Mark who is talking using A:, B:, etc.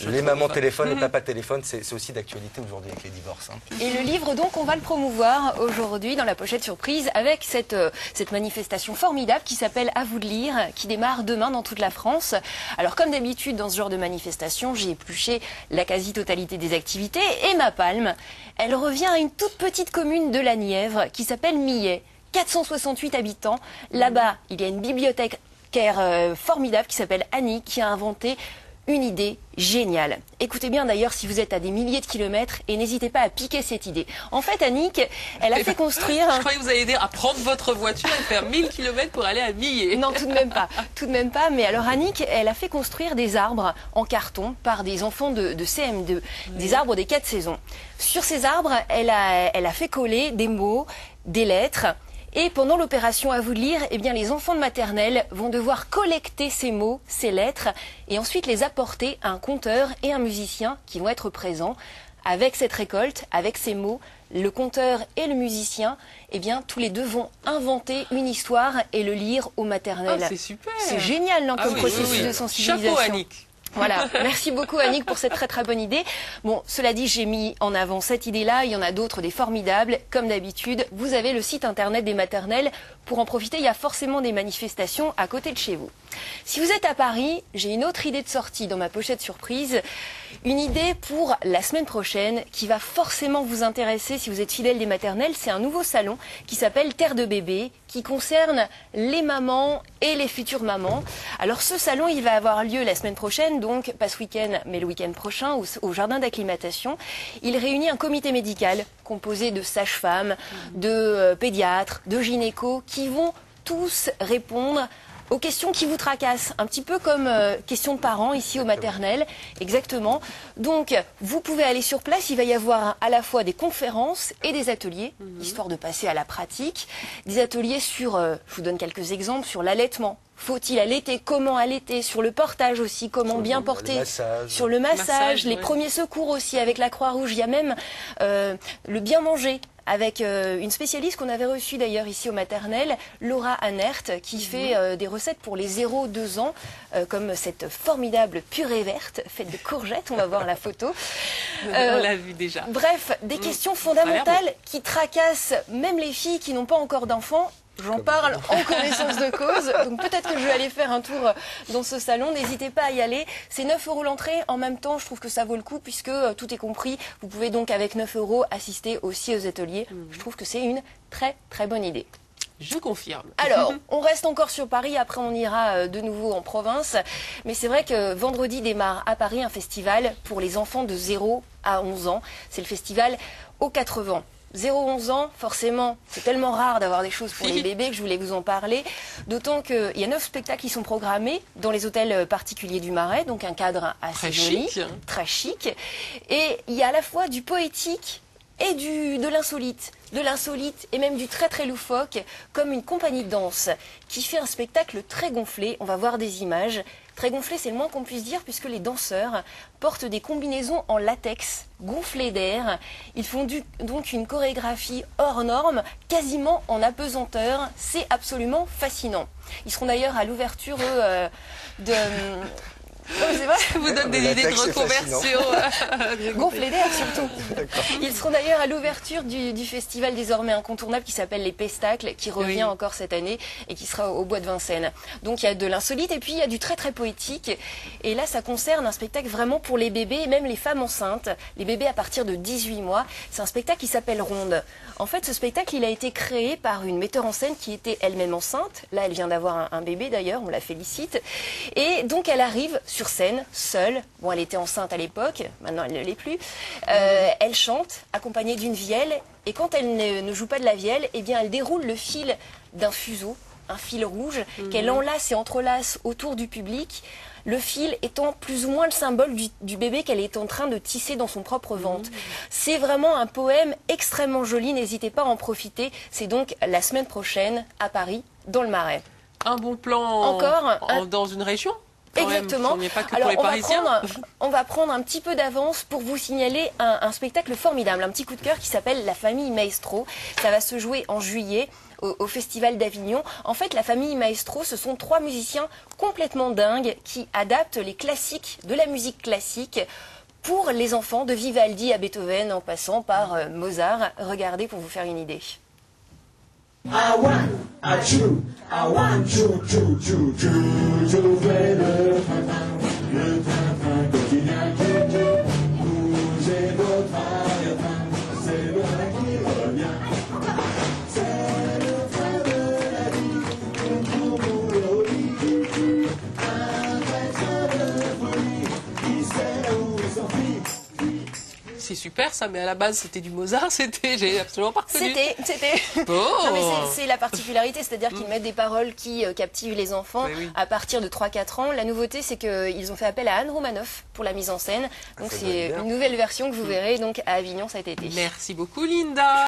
A: Les mamans téléphonent, les papas téléphonent, c'est aussi d'actualité aujourd'hui avec les divorces. Hein.
B: Et le livre, donc, on va le promouvoir aujourd'hui dans la pochette surprise avec cette manifestation formidable qui s'appelle À vous de lire, qui démarre demain dans toute la France. Alors, comme d'habitude, dans ce genre de manifestation, j'ai épluché la quasi-totalité des activités et ma palme, elle revient à une toute petite commune de la Nièvre qui s'appelle Millet. 468 habitants. Là-bas, il y a une bibliothécaire formidable qui s'appelle Annick qui a inventé une idée géniale. Écoutez bien d'ailleurs si vous êtes à des milliers de kilomètres et n'hésitez pas à piquer cette idée. En fait, Annick, elle a fait construire...
C: Je croyais que vous alliez dire à prendre votre voiture et faire 1000 kilomètres pour aller à Millet.
B: Non, tout de même pas. Tout de même pas. Mais alors Annick, elle a fait construire des arbres en carton par des enfants de CM2. Des arbres des 4 saisons. Sur ces arbres, elle a fait coller des mots, des lettres. Et pendant l'opération À vous de lire, eh bien, les enfants de maternelle vont devoir collecter ces mots, ces lettres, et ensuite les apporter à un conteur et un musicien qui vont être présents. Avec cette récolte, avec ces mots, le conteur et le musicien, eh bien, tous les deux vont inventer une histoire et le lire aux maternelles.
C: Ah, c'est super.
B: C'est génial, non, comme processus de sensibilisation.
C: Chapeau, Annick.
B: Voilà, merci beaucoup Annick pour cette très bonne idée. Bon, cela dit, j'ai mis en avant cette idée-là, il y en a d'autres, des formidables. Comme d'habitude, vous avez le site internet des maternelles. Pour en profiter, il y a forcément des manifestations à côté de chez vous. Si vous êtes à Paris, j'ai une autre idée de sortie dans ma pochette surprise. Une idée pour la semaine prochaine qui va forcément vous intéresser si vous êtes fidèle des maternelles. C'est un nouveau salon qui s'appelle Terre de bébé, qui concerne les mamans et les futures mamans. Alors ce salon, il va avoir lieu la semaine prochaine, donc pas ce week-end, mais le week-end prochain, au jardin d'acclimatation. Il réunit un comité médical composé de sages-femmes, de pédiatres, de gynécos, qui vont tous répondre aux questions qui vous tracassent, un petit peu comme questions de parents ici au maternel, exactement. Donc, vous pouvez aller sur place, il va y avoir à la fois des conférences et des ateliers, histoire de passer à la pratique. Des ateliers sur, je vous donne quelques exemples, sur l'allaitement. Faut-il allaiter? Comment allaiter? Sur le portage aussi, comment bien porter? Sur le massage, les premiers secours aussi avec la Croix-Rouge. Il y a même le bien manger avec une spécialiste qu'on avait reçue d'ailleurs ici au maternel, Laura Anert, qui fait des recettes pour les 0-2 ans, comme cette formidable purée verte faite de courgettes. On va voir la photo.
C: On l'a vu déjà.
B: Bref, des questions fondamentales qui tracassent même les filles qui n'ont pas encore d'enfants. J'en parle en connaissance de cause, donc peut-être que je vais aller faire un tour dans ce salon. N'hésitez pas à y aller. C'est 9 € l'entrée. En même temps, je trouve que ça vaut le coup puisque tout est compris. Vous pouvez donc avec 9 € assister aussi aux ateliers. Je trouve que c'est une très bonne idée.
C: Je confirme.
B: Alors, on reste encore sur Paris, après on ira de nouveau en province. Mais c'est vrai que vendredi démarre à Paris un festival pour les enfants de 0 à 11 ans. C'est le festival aux 4 vents. 0-11 ans, forcément, c'est tellement rare d'avoir des choses pour les bébés que je voulais vous en parler. D'autant qu'il y a 9 spectacles qui sont programmés dans les hôtels particuliers du Marais, donc un cadre assez joli, très chic. Et il y a à la fois du poétique et de l'insolite et même du très loufoque, comme une compagnie de danse qui fait un spectacle très gonflé. On va voir des images. Très gonflé, c'est le moins qu'on puisse dire, puisque les danseurs portent des combinaisons en latex gonflées d'air. Ils font donc une chorégraphie hors norme, quasiment en apesanteur. C'est absolument fascinant. Ils seront d'ailleurs à l'ouverture de... c'est vrai.
C: Ça vous donne des idées de reconversion.
B: Gonflé d'air surtout. Ils seront d'ailleurs à l'ouverture du festival désormais incontournable qui s'appelle les Pestacles, qui revient encore cette année et qui sera au Bois de Vincennes. Donc il y a de l'insolite et puis il y a du très poétique. Et là, ça concerne un spectacle vraiment pour les bébés et même les femmes enceintes, les bébés à partir de 18 mois. C'est un spectacle qui s'appelle Ronde. En fait, ce spectacle, il a été créé par une metteur en scène qui était elle-même enceinte. Là, elle vient d'avoir un bébé d'ailleurs, on la félicite. Et donc, elle arrive sur scène, seule. Bon, elle était enceinte à l'époque, maintenant elle ne l'est plus. Elle chante, accompagnée d'une vielle. Et quand elle ne joue pas de la vielle, eh bien, elle déroule le fil d'un fuseau, un fil rouge, qu'elle enlace et entrelace autour du public. Le fil étant plus ou moins le symbole du bébé qu'elle est en train de tisser dans son propre ventre. C'est vraiment un poème extrêmement joli, n'hésitez pas à en profiter. C'est donc la semaine prochaine à Paris, dans le Marais.
C: Un bon plan dans une région?
B: Exactement. Alors, on va prendre un petit peu d'avance pour vous signaler un spectacle formidable, un petit coup de cœur qui s'appelle La famille Maestro. Ça va se jouer en juillet au Festival d'Avignon. En fait, la famille Maestro, ce sont 3 musiciens complètement dingues qui adaptent les classiques de la musique classique pour les enfants, de Vivaldi à Beethoven en passant par Mozart. Regardez pour vous faire une idée.
D: I want a choo, I want choo, choo, choo, choo, choo, le train quotidien, bougez votre arrière-train, c'est le train qui revient. C'est le train de la vie, pour boulot, un vrai train de folie, qui sait où il s'enfuit.
C: C'est super ça, mais à la base c'était du Mozart, j'ai absolument pas reconnu.
B: C'était.
C: Oh.
B: Non, mais c'est la particularité, c'est-à-dire qu'ils mettent des paroles qui captivent les enfants
C: Oui.
B: à partir de 3-4 ans. La nouveauté, c'est qu'ils ont fait appel à Anne Romanoff pour la mise en scène. Donc
A: ça
B: c'est
A: doit être bien.
B: une nouvelle version que vous verrez donc à Avignon cet été.
C: Merci beaucoup Linda.